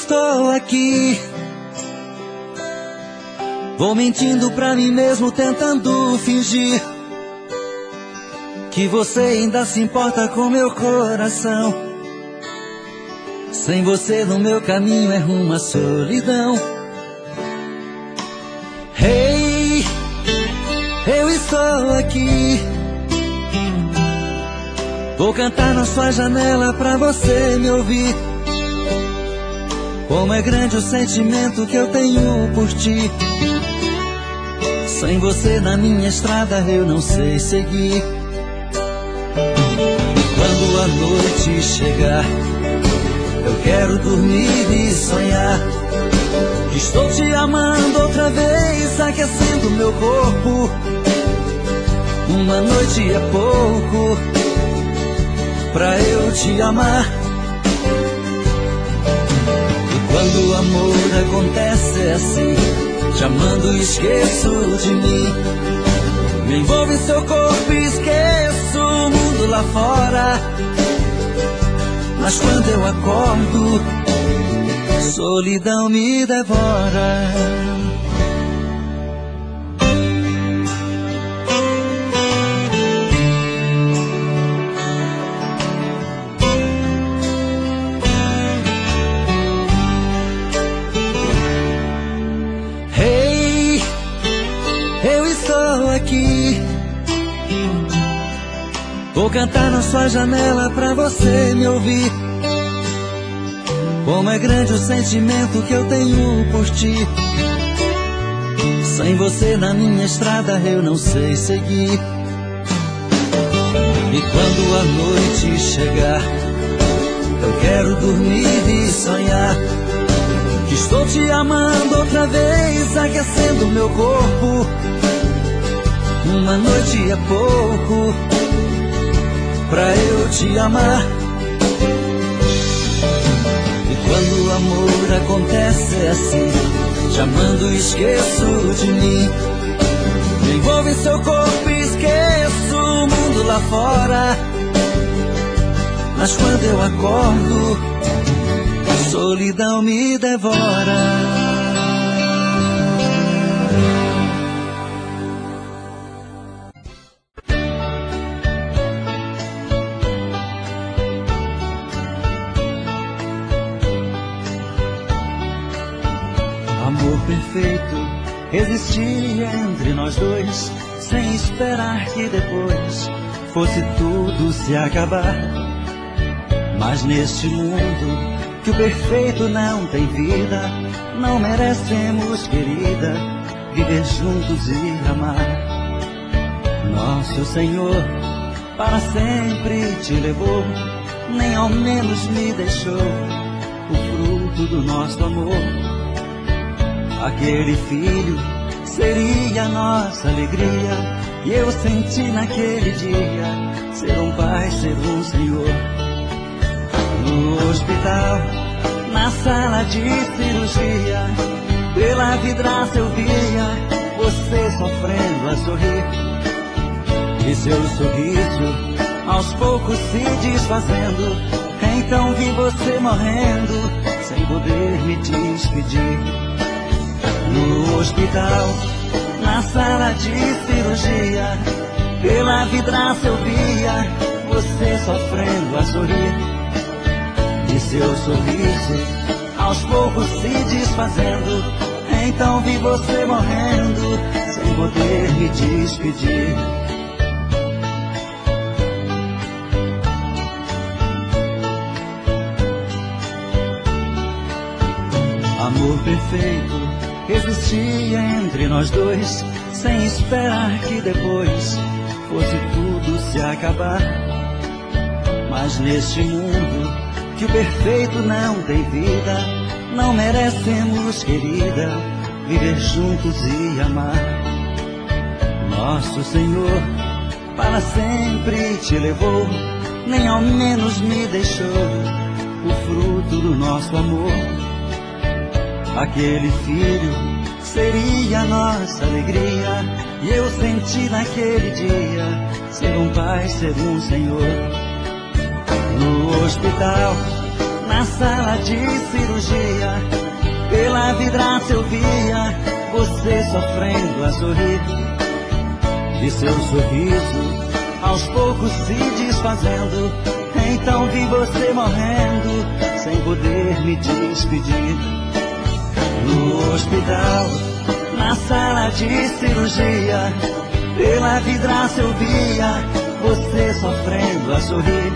estou aqui, vou mentindo pra mim mesmo, tentando fingir que você ainda se importa com meu coração. Sem você no meu caminho é rumo à solidão. Hey, eu estou aqui, vou cantar na sua janela pra você me ouvir. Como é grande o sentimento que eu tenho por ti. Sem você na minha estrada eu não sei seguir. Quando a noite chegar, eu quero dormir e sonhar que estou te amando outra vez, aquecendo meu corpo. Uma noite é pouco pra eu te amar. E quando o amor acontece é assim, te amando e esqueço de mim. Me envolvo em seu corpo e esqueço o mundo lá fora. Mas quando eu acordo, solidão me devora. Hey, eu estou aqui, vou cantar na sua janela pra você me ouvir. Como é grande o sentimento que eu tenho por ti. Sem você na minha estrada eu não sei seguir. E quando a noite chegar, eu quero dormir e sonhar que estou te amando outra vez, aquecendo meu corpo. Uma noite é pouco pra eu te amar. E quando o amor acontece é assim, te amando e esqueço de mim. Me envolvo em seu corpo e esqueço o mundo lá fora. Mas quando eu acordo, a solidão me devora. Amor perfeito existia entre nós dois, sem esperar que depois fosse tudo se acabar. Mas neste mundo que o perfeito não tem vida, não merecemos, querida, viver juntos e amar. Nosso Senhor para sempre te levou, nem ao menos me deixou o fruto do nosso amor. Aquele filho seria nossa alegria, e eu senti naquele dia ser um pai, ser um Senhor. No hospital, na sala de cirurgia, pela vidraça eu via você sofrendo a sorrir, e seu sorriso aos poucos se desfazendo. Então vi você morrendo sem poder me despedir. No hospital, na sala de cirurgia, pela vidraça eu via você sofrendo a sorrir, e seu sorriso aos poucos se desfazendo. Então vi você morrendo sem poder me despedir. Amor perfeito existia entre nós dois, sem esperar que depois fosse tudo se acabar. Mas neste mundo que o perfeito não tem vida, não merecemos, querida, viver juntos e amar. Nosso Senhor para sempre te levou, nem ao menos me deixou o fruto do nosso amor. Aquele filho seria nossa alegria, e eu senti naquele dia ser um pai, ser um Senhor. No hospital, na sala de cirurgia. Pela vidraça eu via você sofrendo a sorrir. E seu sorriso aos poucos se desfazendo. Então vi você morrendo sem poder me despedir. No hospital, na sala de cirurgia, pela vidraça eu via você sofrendo a sorrir.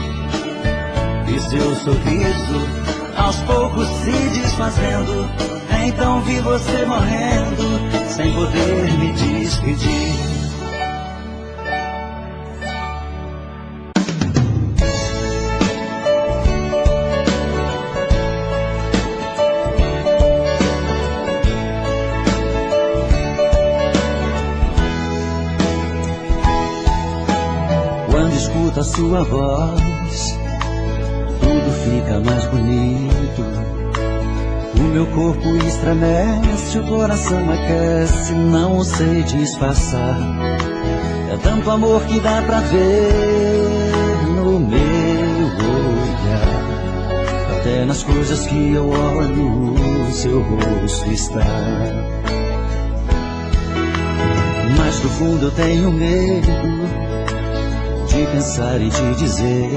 E seu sorriso aos poucos se desfazendo. Então vi você morrendo sem poder me despedir. Quando escuto a sua voz, tudo fica mais bonito. O meu corpo estremece, o coração aquece, não sei disfarçar. É tanto amor que dá pra ver no meu olhar. Até nas coisas que eu olho, o seu rosto está. Mas no fundo eu tenho medo de pensar e te dizer.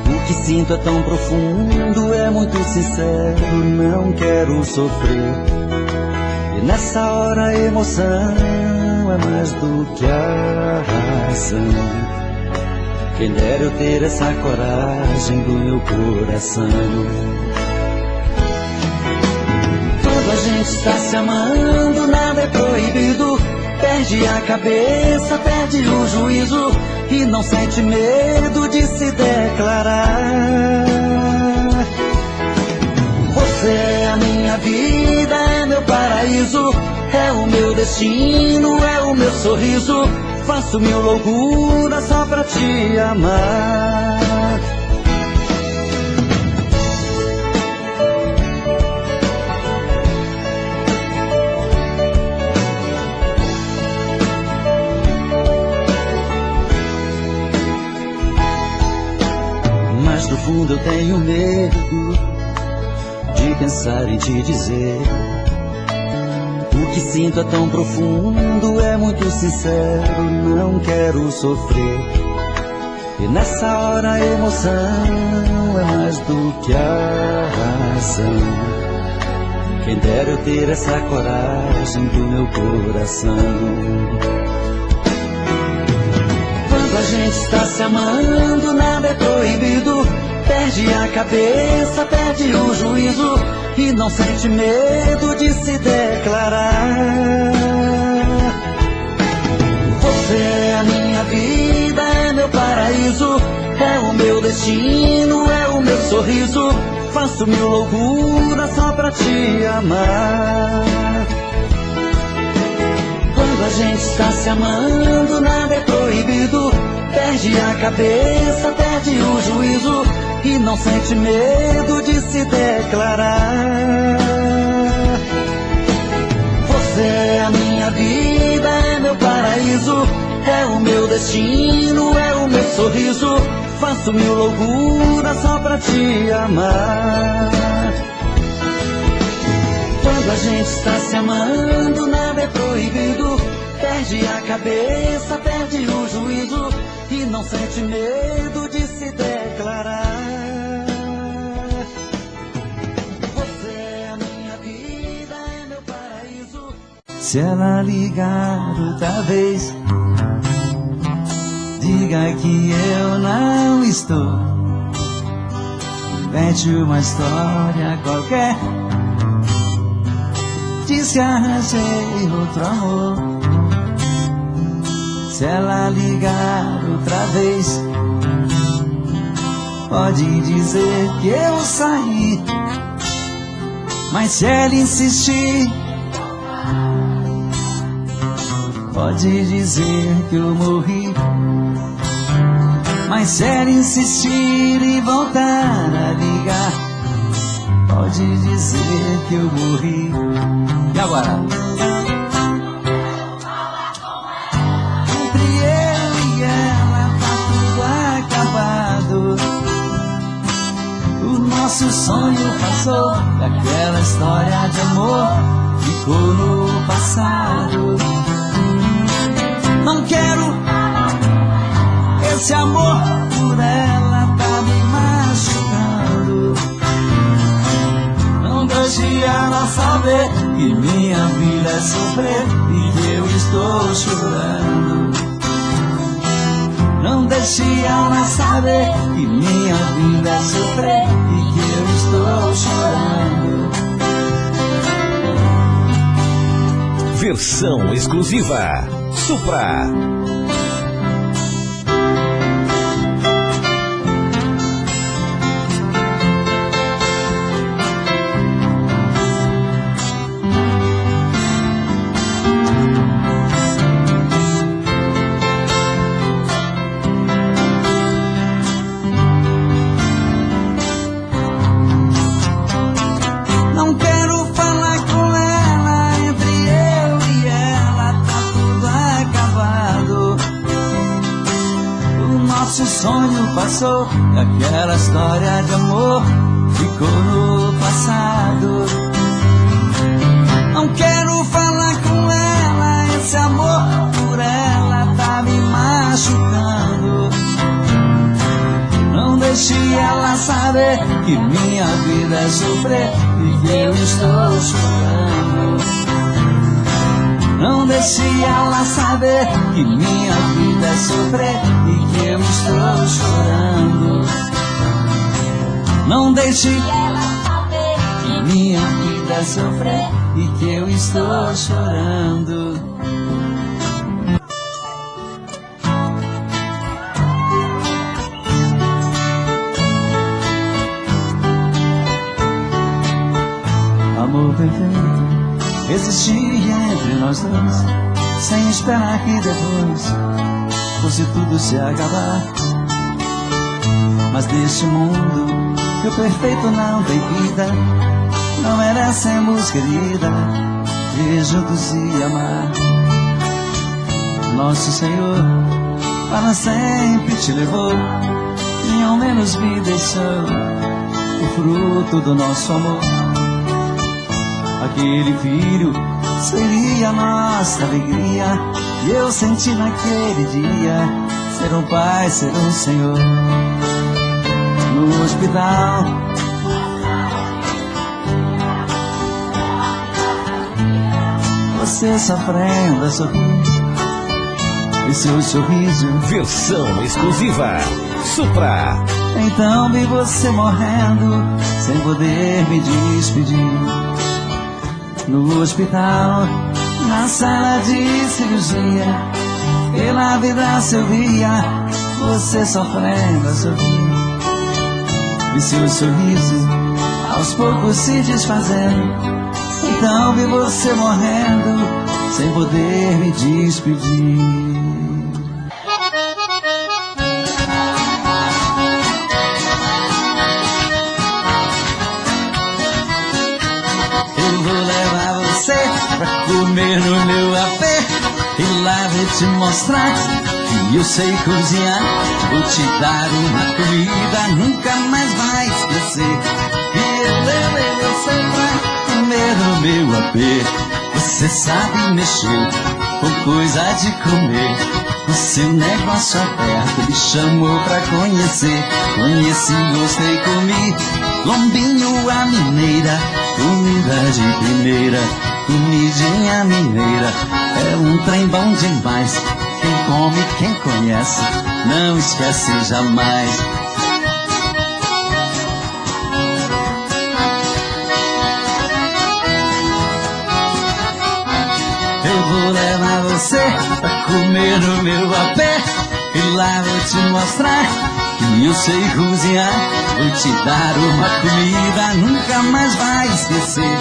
O que sinto é tão profundo, é muito sincero, não quero sofrer. E nessa hora a emoção é mais do que a razão. Quem dera eu ter essa coragem do meu coração. Quando a gente está se amando, nada é proibido. Perde a cabeça, perde o juízo e não sente medo de se declarar. Você é a minha vida, é meu paraíso, é o meu destino, é o meu sorriso. Faço mil loucuras só pra te amar. No fundo eu tenho medo de pensar em te dizer. O que sinto é tão profundo, é muito sincero, não quero sofrer. E nessa hora a emoção é mais do que a razão. Quem dera eu ter essa coragem do meu coração. Quando a gente está se amando, nada é proibido. Perde a cabeça, perde o juízo e não sente medo de se declarar. Você é a minha vida, é meu paraíso, é o meu destino, é o meu sorriso. Faço mil loucuras só pra te amar. Quando a gente está se amando, nada é proibido. Perde a cabeça, perde o juízo e não sente medo de se declarar. Você é a minha vida, é meu paraíso, é o meu destino, é o meu sorriso. Faço mil loucuras só pra te amar. Quando a gente está se amando, nada é proibido. Perde a cabeça, perde o juízo e não sente medo de se declarar. Você é a minha vida, é meu paraíso. Se ela ligar outra vez, diga que eu não estou. Invente uma história qualquer, diz que arranjei outro amor. Se ela ligar outra vez, pode dizer que eu saí. Mas se ela insistir, pode dizer que eu morri. Mas se ela insistir e voltar a ligar, pode dizer que eu morri. E agora? nosso sonho passou, e aquela história de amor ficou no passado. Não quero esse amor por ela, tá me machucando. Não deixe ela saber que minha vida é sofrer e que eu estou chorando. Não deixe ela saber que minha vida é sofrer e que eu estou chorando. Versão exclusiva Supra. Nosso sonho passou, e aquela história de amor ficou no passado. Não quero falar com ela, esse amor por ela tá me machucando. Não deixe ela saber que minha vida é sofrer e que eu estou chorando. Não deixe ela saber que minha vida é sofrer e que eu estou chorando. Não deixe ela saber que minha vida é sofrer e que eu estou chorando. Amor perfeito existia entre nós dois, sem esperar que depois fosse tudo se acabar. Mas deste mundo que o perfeito não tem vida, não merecemos, querida, ver juntos e amar. Nosso Senhor para sempre te levou e ao menos me deixou o fruto do nosso amor. Aquele filho seria nossa alegria, e eu senti naquele dia ser um pai, ser um senhor. No hospital, você sofrendo a sorrir, e seu sorriso. Versão exclusiva Supra. Então vi você morrendo sem poder me despedir. No hospital, na sala de cirurgia, pela vidraça eu via você sofrendo a sorrir, e seu sorriso aos poucos se desfazendo. Então vi você morrendo sem poder me despedir. Pra comer no meu apê, e lá vou te mostrar que eu sei cozinhar. Vou te dar uma comida, nunca mais vai esquecer. E eu levei você pra comer no meu apê. Você sabe mexer com coisa de comer, o seu negócio aberto me chamou pra conhecer. Conheci, gostei, comi lombinho à mineira, comida de primeira. Comidinha mineira é um trem bom demais. Quem come, quem conhece, não esquece jamais. Eu vou levar você pra comer no meu apé, e lá vou te mostrar que eu sei cozinhar. Vou te dar uma comida, nunca mais vai esquecer.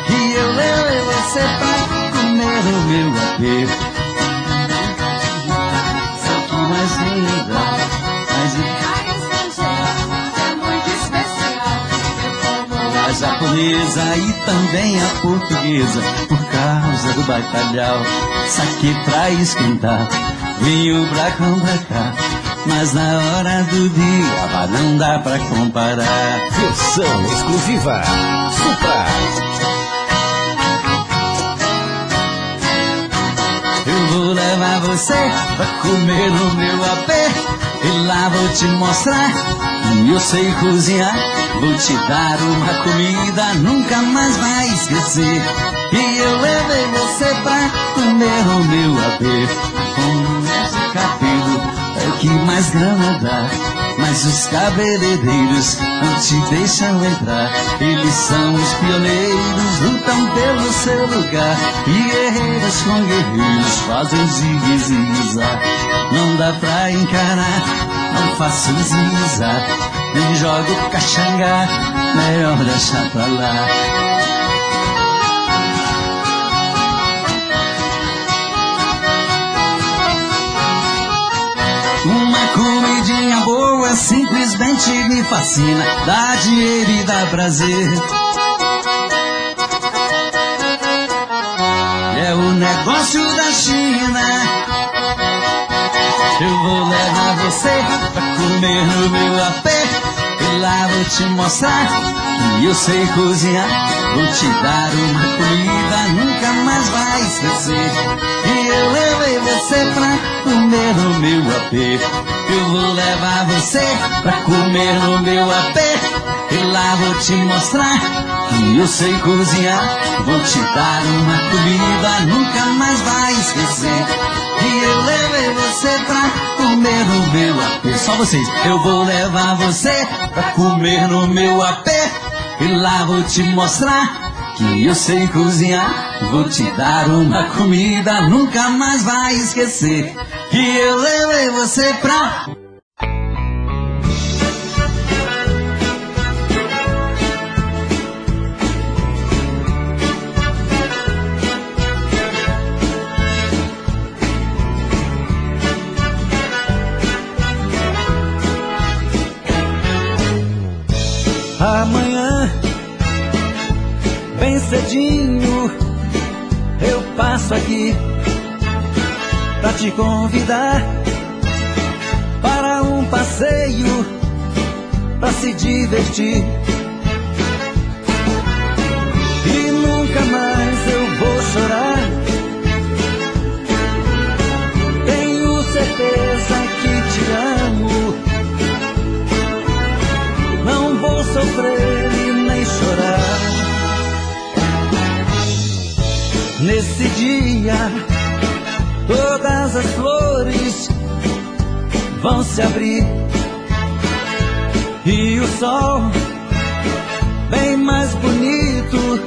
E eu levei você pra comer no meu apê. Só que mais linda, mais é muito especial. a japonesa e também a portuguesa, por causa do bacalhau. Saquê pra esquentar, vinho pra combatar, mas na hora do dia não dá pra comparar. Versão exclusiva Supra. Eu vou levar você pra comer no meu apê, e lá vou te mostrar que eu sei cozinhar. Vou te dar uma comida, nunca mais vai esquecer. E eu levei você pra comer no meu apê. Com esse cabelo é que mais grana dá, mas os cabeleireiros não te deixam entrar. Eles são os pioneiros, lutam pelo seu lugar, e guerreiros com guerreiros fazem zigue-zigue-zá. Não dá pra encarar, não faço zigue-zá, nem jogo caxangá, melhor deixar pra lá. Uma comidinha boa simplesmente me fascina, dá dinheiro e dá prazer. É o negócio da China. Eu vou levar você pra comer no meu apê, e lá vou te mostrar que eu sei cozinhar. Vou te dar uma comida, nunca mais vai esquecer. E eu levei você pra comer no meu apê. Eu vou levar você pra comer no meu apê, e lá vou te mostrar que eu sei cozinhar. Vou te dar uma comida, nunca mais vai esquecer. E eu levei você pra comer no meu apê. Só vocês. Eu vou levar você pra comer no meu apê, e lá vou te mostrar que eu sei cozinhar. Vou te dar uma comida, nunca mais vai esquecer. E eu levei você pra... Amanhã, bem cedinho, eu passo aqui pra te convidar para um passeio, pra se divertir. E nunca mais eu vou chorar, tenho certeza que te amo. Não vou sofrer e nem chorar. Nesse dia, todas as flores vão se abrir, e o sol, bem mais bonito,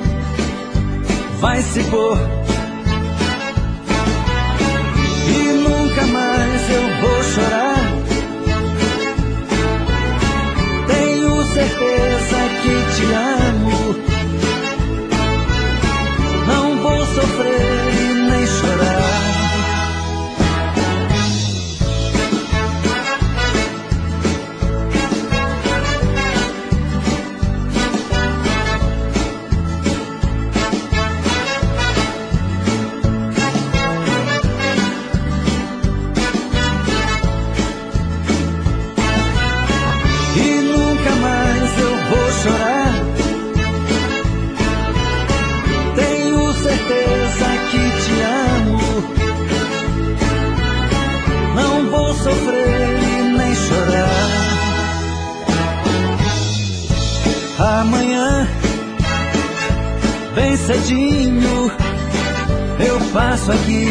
vai se pôr. E nunca mais eu vou chorar, certeza que te amo. Não vou sofrer e nem chorar. Tenho certeza que te amo. Não vou sofrer e nem chorar. Amanhã, bem cedinho, eu passo aqui.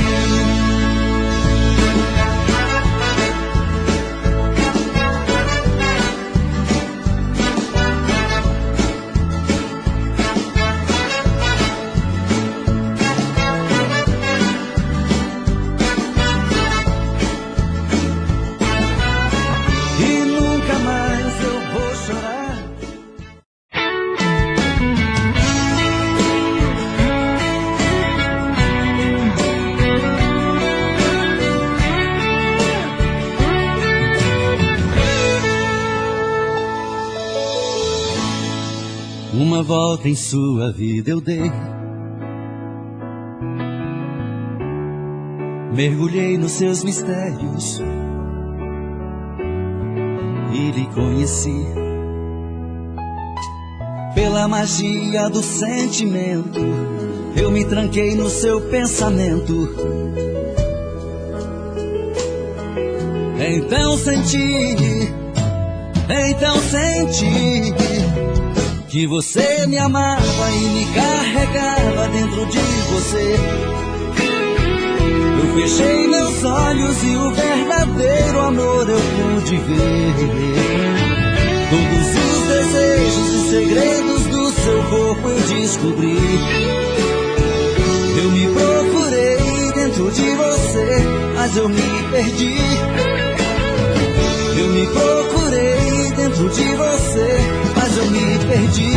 Uma volta em sua vida eu dei, mergulhei nos seus mistérios, e lhe conheci. Pela magia do sentimento, eu me tranquei no seu pensamento. Então senti que você me amava e me carregava dentro de você. Eu fechei meus olhos e o verdadeiro amor eu pude ver. Todos os desejos e segredos do seu corpo eu descobri. Eu me procurei dentro de você, mas eu me perdi. Eu me procurei dentro de você, mas eu me perdi.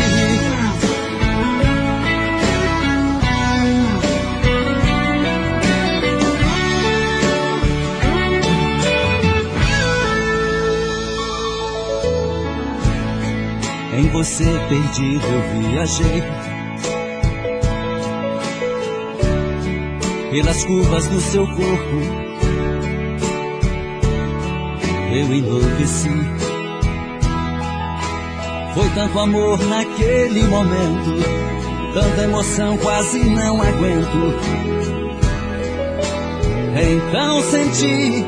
Em você perdido eu viajei, pelas curvas do seu corpo eu enlouqueci. Foi tanto amor naquele momento, tanta emoção quase não aguento. Então senti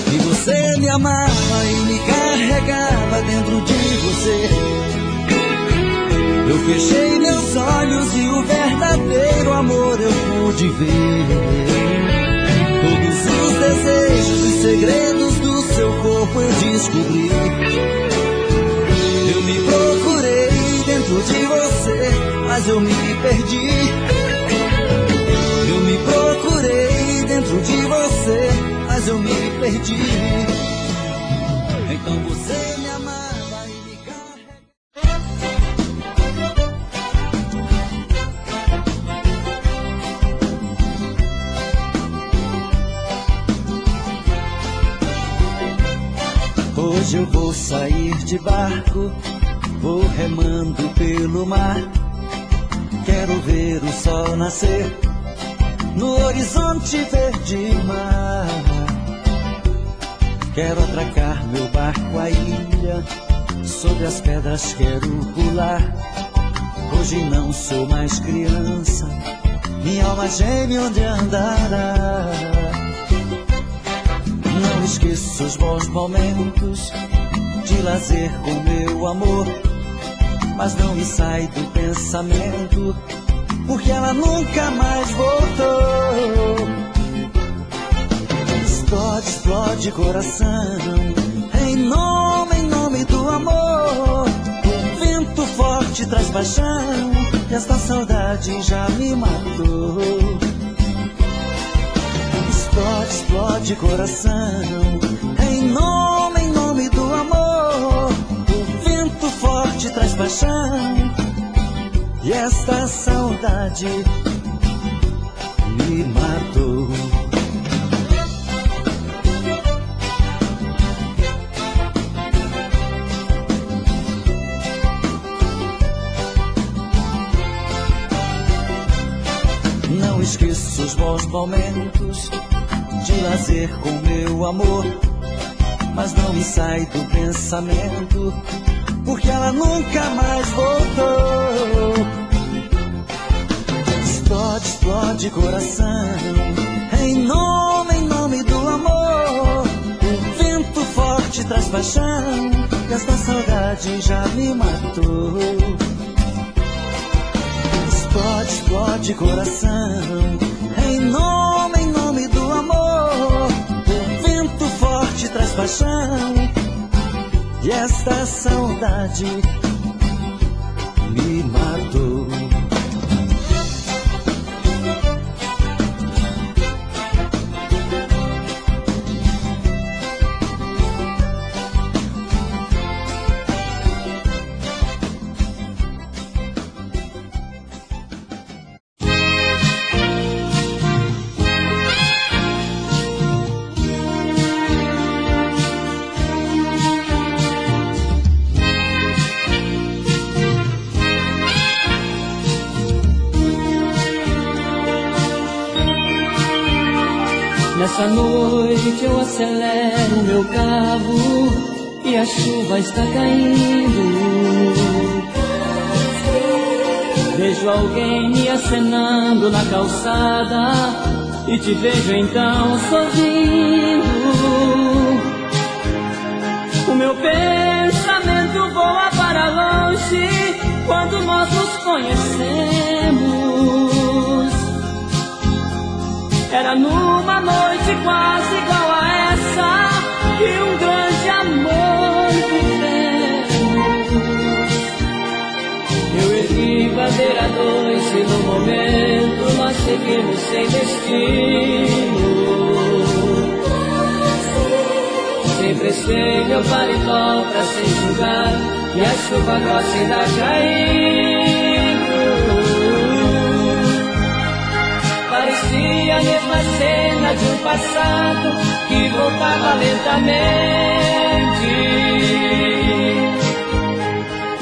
que você me amava e me carregava dentro de você. Eu fechei meus olhos e o verdadeiro amor eu pude ver. Todos os desejos e segredos do seu corpo eu descobri. Eu me procurei dentro de você, mas eu me perdi. Eu me procurei dentro de você, mas eu me perdi. Então você me amava e me carregava. Hoje eu vou sair de barco, vou remando pelo mar. Quero ver o sol nascer no horizonte verde mar. Quero atracar meu barco à ilha, sobre as pedras quero pular. Hoje não sou mais criança, minha alma geme onde andará. Não esqueço os bons momentos de lazer com meu amor, mas não me sai do pensamento, porque ela nunca mais voltou. Explode coração, em nome do amor. O vento forte traz paixão, e esta saudade já me matou. Explode coração, em nome do amor. O vento forte traz paixão, e esta saudade me matou. Não esqueço os bons momentos de lazer com meu amor, mas não me sai do pensamento, porque ela nunca mais voltou. Explode coração, em nome do amor. O vento forte traz paixão, e esta saudade já me matou. Explode coração, em nome do amor. O vento forte traz paixão, e esta saudade me matou. Nessa noite eu acelero o meu carro e a chuva está caindo. Vejo alguém me acenando na calçada e te vejo então sorrindo. O meu pensamento voa para longe quando nós nos conhecemos. Era numa noite quase igual a essa que um grande amor vivemos. Eu ergui bandeira dois e no momento nós seguimos sem destino. Sempre prestei meu paletó pra se enxugar e a chuva grossa ainda caindo. Parecia a mesma cena de um passado que voltava lentamente.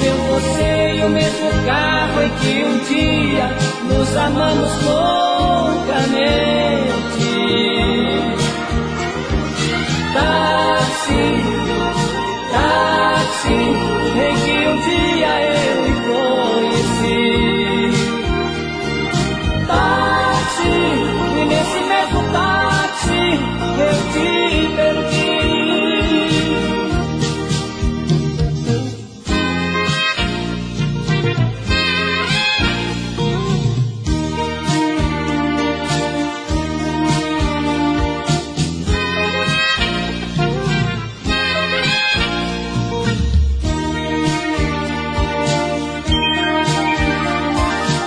Eu, você e o mesmo carro em que um dia nos amamos loucamente. Táxi, táxi, em que um dia eu me conheci. Táxi, e nesse mesmo táxi eu te perdi.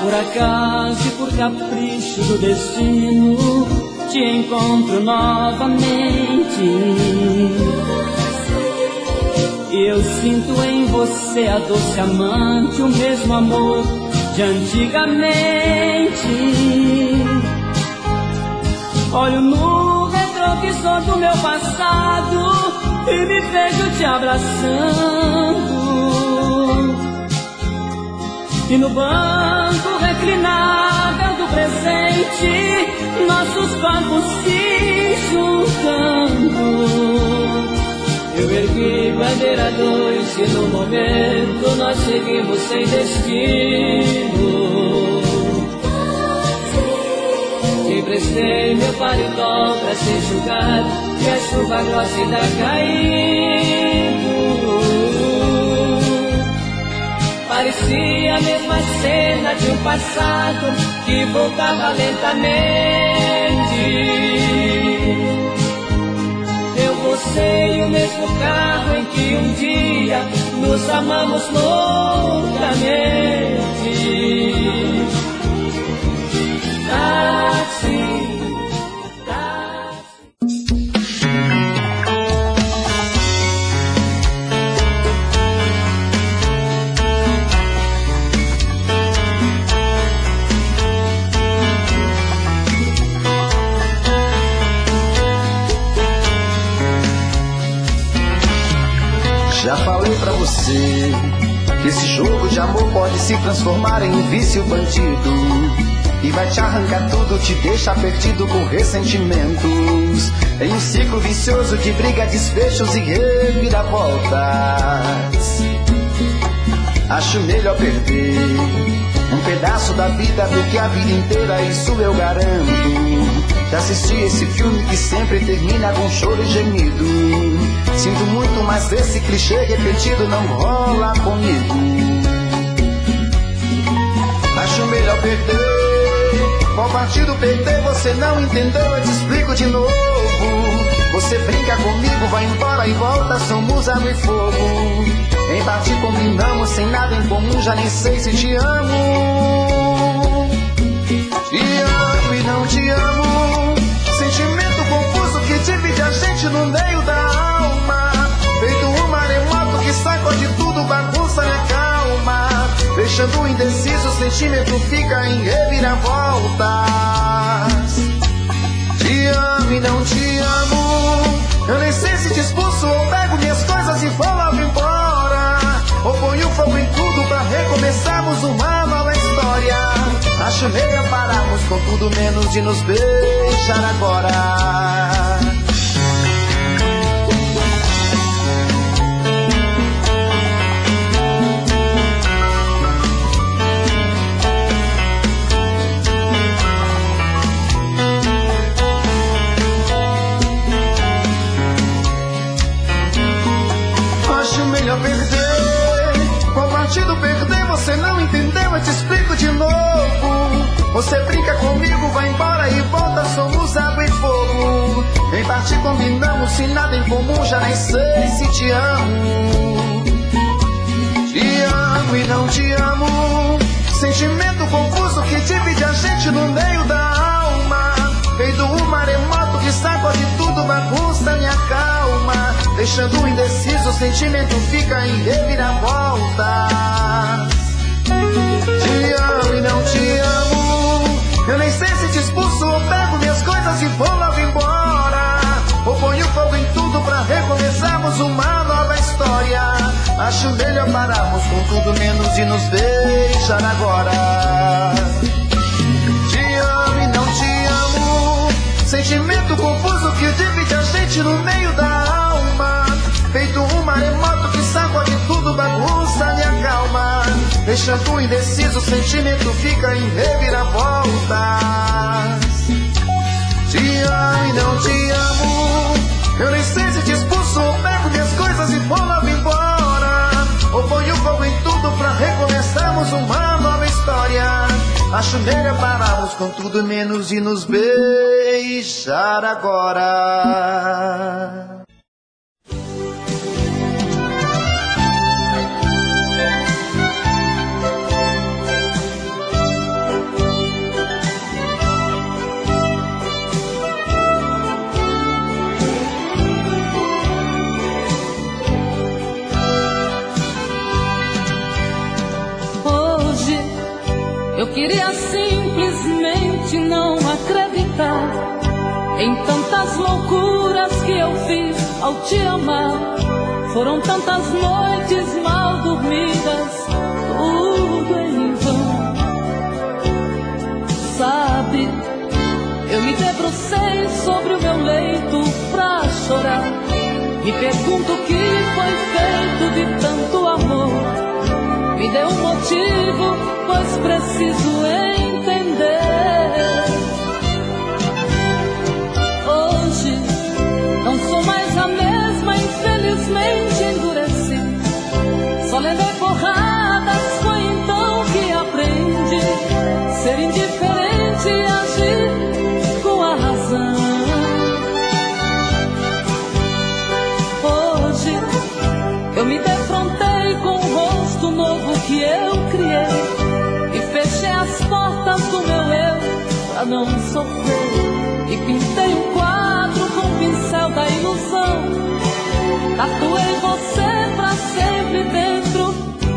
Por acaso e por capricho do destino te encontro novamente. E eu sinto em você a doce amante, o mesmo amor de antigamente. Olho no retrovisor do meu passado e me vejo te abraçando. E no banco reclinável do presente, nossos corpos se juntando. Eu ergui bandeira dois e no momento nós seguimos sem destino. Emprestei meu paletó pra se enxugar e a chuva grossa ainda caindo. Parecia a mesma cena de um passado que voltava lentamente. Eu, você e o mesmo carro em que um dia nos amamos loucamente. Táxi, já falei pra você que esse jogo de amor pode se transformar em um vício bandido e vai te arrancar tudo, te deixar perdido com ressentimentos, em um ciclo vicioso de briga, desfechos e reviravoltas. Acho melhor perder um pedaço da vida do que a vida inteira, isso eu garanto. Já assisti esse filme que sempre termina com choro e gemido. Sinto muito, mas esse clichê repetido não rola comigo. Acho melhor perder. Qual partido perder? Você não entendeu, eu te explico de novo. Você brinca comigo, vai embora e volta, somos água e fogo. Em parte combinamos, sem nada em comum, já nem sei se te amo. Te amo e não te amo. Sentimento confuso que divide a gente no meio da alma. Feito um maremoto que sacode tudo, bagunça minha calma. Deixando indeciso, o sentimento fica em reviravoltas. Te amo e não te amo. Eu nem sei se te expulso ou pego minhas coisas e vou logo embora. Ou ponho fogo em tudo pra recomeçarmos uma nova história. Acho melhor pararmos com tudo menos de nos beijar agora. Acho melhor perder, qual partido perder você não entendeu, eu te explico de novo. Você brinca comigo, vai embora e volta, somos água e fogo. Em parte combinamos, se nada em comum, já nem sei se te amo. Te amo e não te amo, sentimento confuso que divide a gente no meio da alma. Feito um maremoto que sacode tudo, bagunça minha calma. Deixando indeciso, o sentimento fica em reviravoltas. Te amo e não te amo, eu nem sei se te expulso ou pego minhas coisas e vou logo embora. Ou ponho fogo em tudo pra recomeçarmos uma nova história. Acho melhor pararmos com tudo menos de nos beijar agora. Te amo e não te amo, sentimento confuso que divide a gente no meio da alma. Feito um maremoto que sacode tudo, bagunça minha calma. Deixando indeciso, o sentimento fica em reviravoltas. Te amo e não te amo, eu nem sei se te expulso ou pego minhas coisas e vou logo embora. Ou ponho fogo em tudo pra recomeçarmos uma nova história. Acho melhor pararmos com tudo menos de nos beijar agora. Eu queria simplesmente não acreditar em tantas loucuras que eu fiz ao te amar. Foram tantas noites mal dormidas, tudo em vão. Sabe, eu me debrucei sobre o meu leito pra chorar. Me pergunto o que foi feito de tanto amor. Me dê um motivo, pois preciso entender. Hoje não sou mais a mesma, infelizmente endureci. Só levei porradas, foi então que aprendi ser indiferente e agir com a razão. Hoje eu me defrontei com o rosto novo que eu criei e fechei as portas do meu eu pra não sofrer. E pintei um quadro com o pincel da ilusão. Tatuei você pra sempre dentro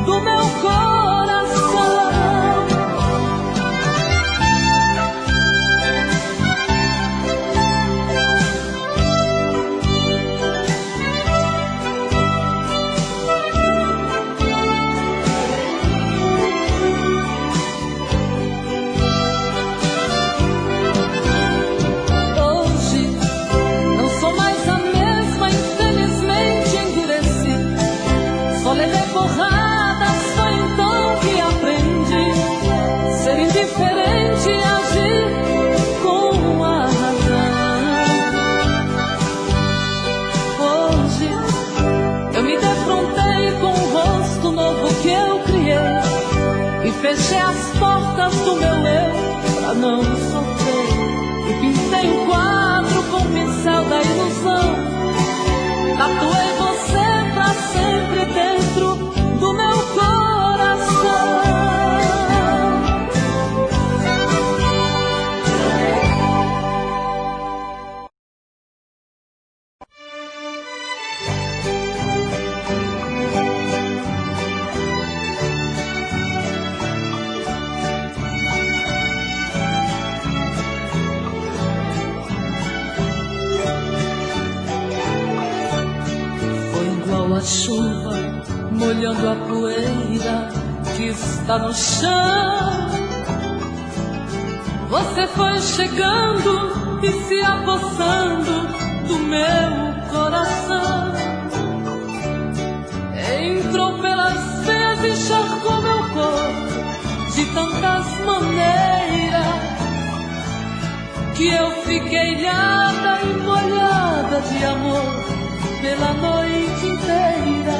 do meu coração. Diferente e agir com a razão. Hoje eu me defrontei com o rosto novo que eu criei e fechei as portas do meu eu pra não sofrer. E pintei um quadro com o pincel da ilusão. Tatuei você pra sempre dentro do meu coração. A chuva molhando a poeira que está no chão. Você foi chegando e se apossando do meu coração. Entrou pelas veias e encharcou meu corpo de tantas maneiras que eu fiquei ilhada e molhada de amor pela noite inteira.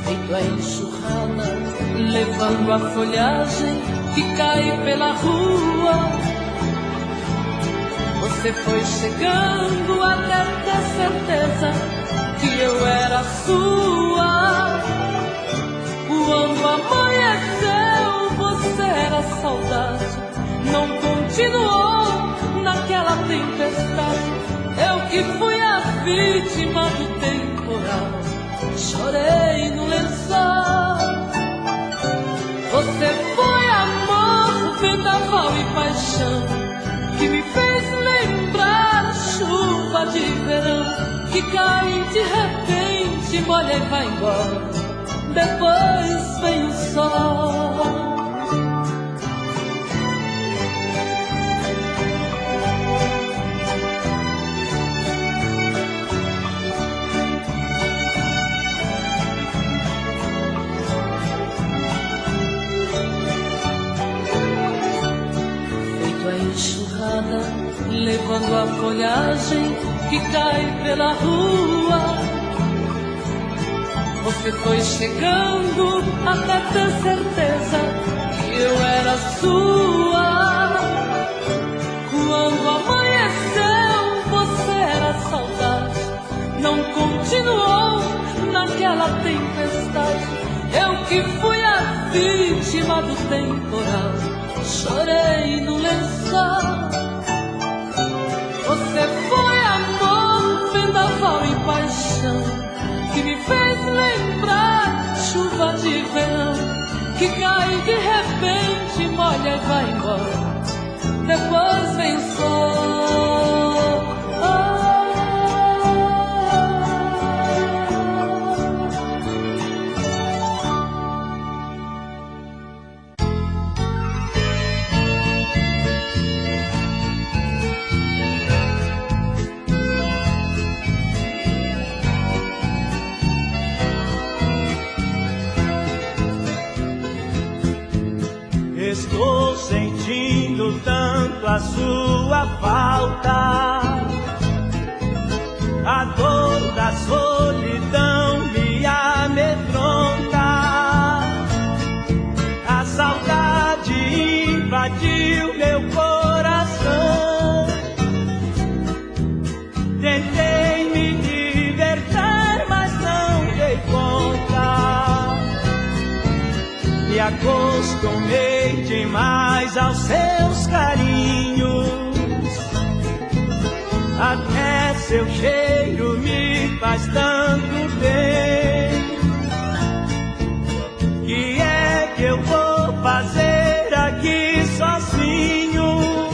Feito a enxurrada, levando a folhagem que cai pela rua. Você foi chegando até ter certeza que eu era sua. Quando amanheceu, você era saudade, não continuou naquela tempestade. Eu que fui a vítima do temporal, chorei no lençol. Você foi amor, vendaval e paixão, que me fez lembrar a chuva de verão, que cai de repente, molha e vai embora, depois vem o sol. Levando a folhagem que cai pela rua. Você foi chegando até ter certeza que eu era sua. Quando amanheceu, você era saudade, não continuou naquela tempestade. Eu que fui a vítima do temporal, chorei no lençol. Você foi amor, vendaval e paixão, que me fez lembrar chuva de verão, que cai de repente, molha e vai embora, depois vem o sol. Estou sentindo tanto a sua falta, a dor da solidão me amedronta, a saudade invadiu meu coração. Tentei me libertar, mas não dei conta. Me acostumei demais aos seus carinhos, até seu cheiro me faz tanto bem. Que é que eu vou fazer aqui sozinho,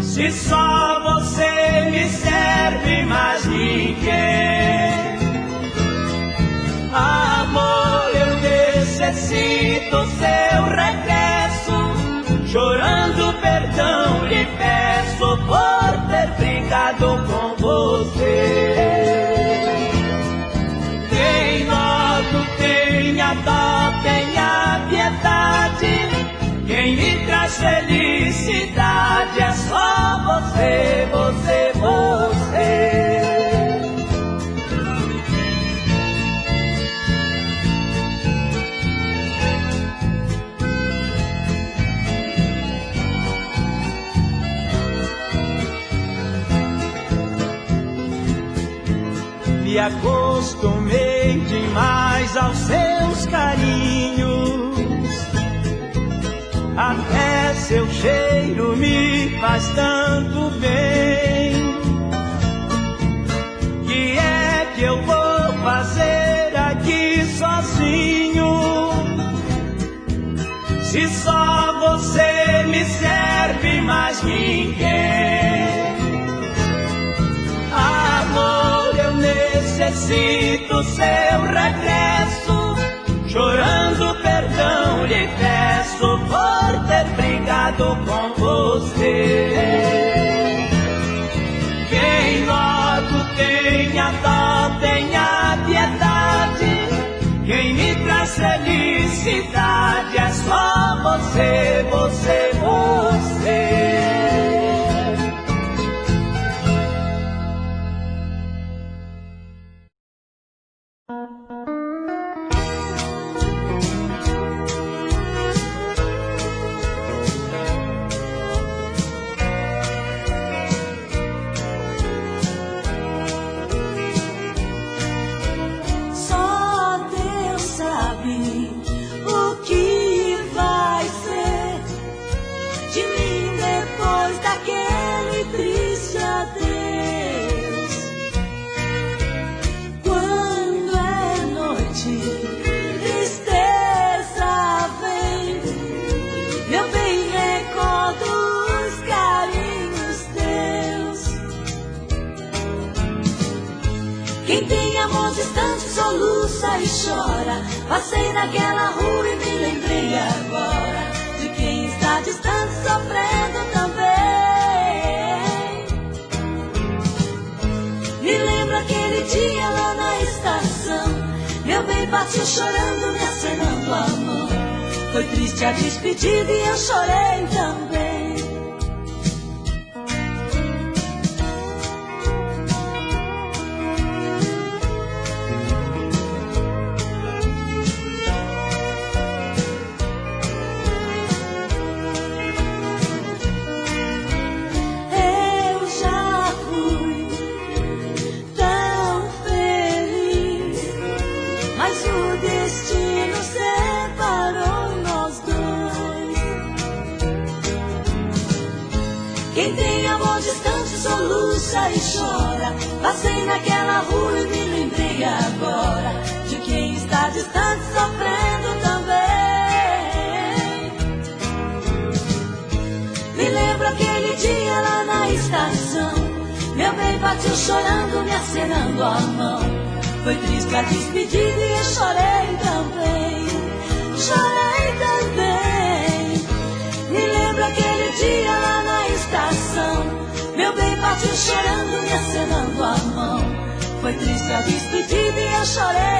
se só você me serve, mais ninguém? Amor, eu necessito seu regresso, chorando perdão lhe peço por ter brincado com você. Tem modo, tenha dó, tenha piedade, quem me traz felicidade é só você, você, você. Me acostumei demais aos seus carinhos, até seu cheiro me faz tanto bem. Que é que eu vou fazer aqui sozinho, se só você me serve, mais ninguém? Amor, eu necessito seu regresso, chorando perdão lhe peço por ter você. Quem logo tenha dó, tenha piedade. Quem me traz felicidade é só você, você, você. Soluça e chora. Passei naquela rua e me lembrei agora de quem está distante sofrendo também. Me lembro aquele dia lá na estação, meu bem partiu chorando, me acenando a mão. Foi triste a despedida e eu chorei também. Quem tem amor distante soluça e chora. Passei naquela rua e me lembrei agora de quem está distante sofrendo também. Me lembro aquele dia lá na estação, meu bem partiu chorando, me acenando a mão. Foi triste a despedida e eu chorei também. Chorei também. Me lembro aquele dia lá na estação, meu bem partiu chorando, me acenando a mão. Foi triste a despedida e eu chorei